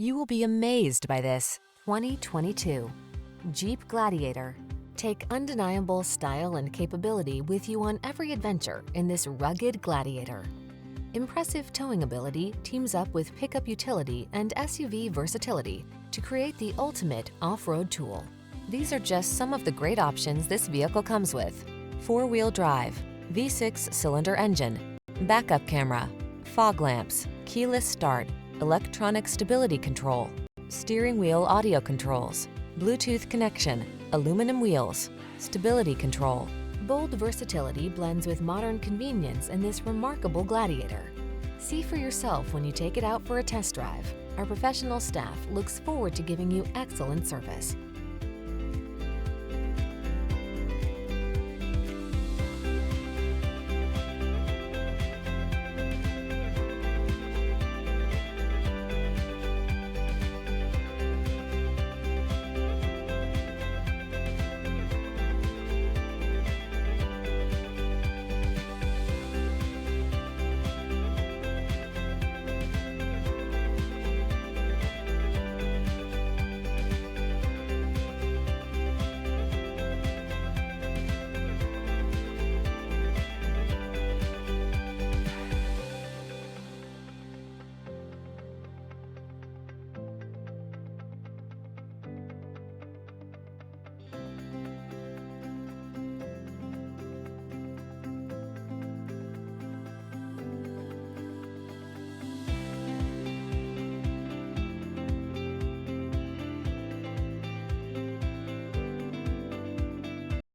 You will be amazed by this 2022 Jeep Gladiator. Take undeniable style and capability with you on every adventure in this rugged Gladiator. Impressive towing ability teams up with pickup utility and SUV versatility to create the ultimate off-road tool. These are just some of the great options this vehicle comes with: four-wheel drive, V6 cylinder engine, backup camera, fog lamps, keyless start, electronic stability control, steering wheel audio controls, Bluetooth connection, aluminum wheels, stability control. Bold versatility blends with modern convenience in this remarkable Gladiator. See for yourself when you take it out for a test drive. Our professional staff looks forward to giving you excellent service.